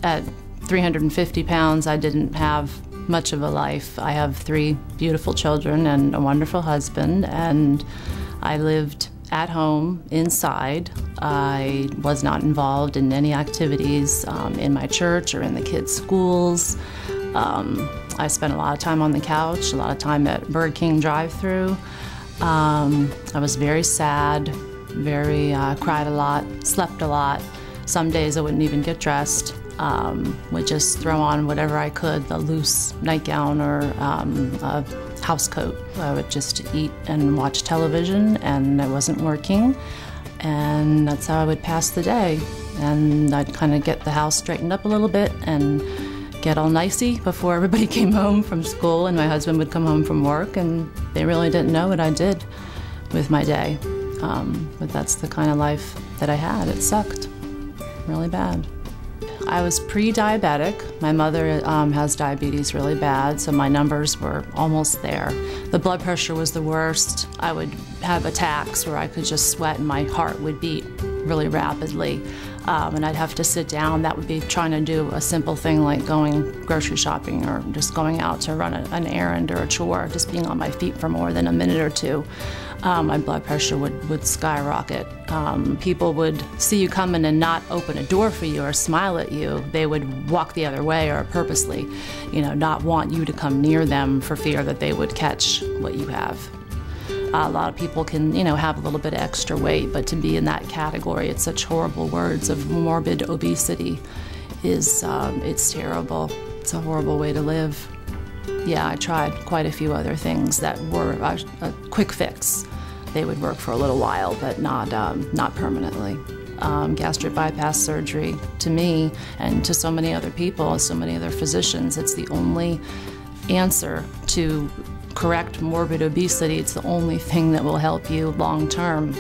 At 350 pounds, I didn't have much of a life. I have 3 beautiful children and a wonderful husband, and I lived at home, inside. I was not involved in any activities in my church or in the kids' schools. I spent a lot of time on the couch, a lot of time at Burger King drive-thru. I was very sad, cried a lot, slept a lot. Some days I wouldn't even get dressed. Would just throw on whatever I could, the loose nightgown or a house coat. I would just eat and watch television, and I wasn't working, and that's how I would pass the day. And I'd kind of get the house straightened up a little bit and get all nicey before everybody came home from school, and my husband would come home from work, and they really didn't know what I did with my day. But that's the kind of life that I had. It sucked really bad. I was pre-diabetic. My mother has diabetes really bad, so my numbers were almost there. The blood pressure was the worst. I would have attacks where I could just sweat and my heart would beat really rapidly. And I'd have to sit down. That would be trying to do a simple thing like going grocery shopping or just going out to run an errand or a chore, just being on my feet for more than a minute or two. My blood pressure would skyrocket. People would see you coming and not open a door for you or smile at you. They would walk the other way or purposely, not want you to come near them for fear that they would catch what you have. A lot of people can, have a little bit of extra weight, but to be in that category, it's such horrible words of morbid obesity it's terrible. It's a horrible way to live. Yeah, I tried quite a few other things that were a quick fix. They would work for a little while, but not permanently. Gastric bypass surgery, to me and to so many other people, so many other physicians, it's the only answer to correct morbid obesity. It's the only thing that will help you long term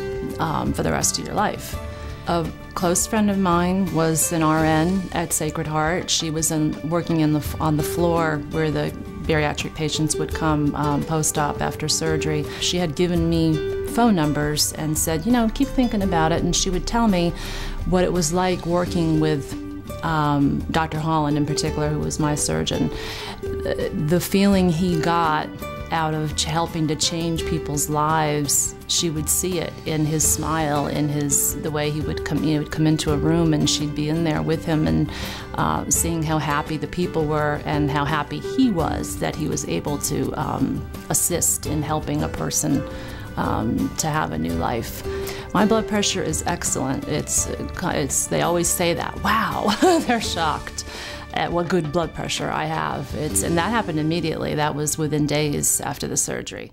for the rest of your life. A close friend of mine was an RN at Sacred Heart. She was working on the floor where the bariatric patients would come post-op after surgery. She had given me phone numbers and said, keep thinking about it, and she would tell me what it was like working with Dr. Holland in particular, who was my surgeon. The feeling he got out of helping to change people's lives, she would see it in his smile, in the way he would come, would come into a room and she'd be in there with him, and seeing how happy the people were and how happy he was that he was able to assist in helping a person to have a new life. My blood pressure is excellent. They always say that. Wow, they're shocked at what good blood pressure I have. And that happened immediately. That was within days after the surgery.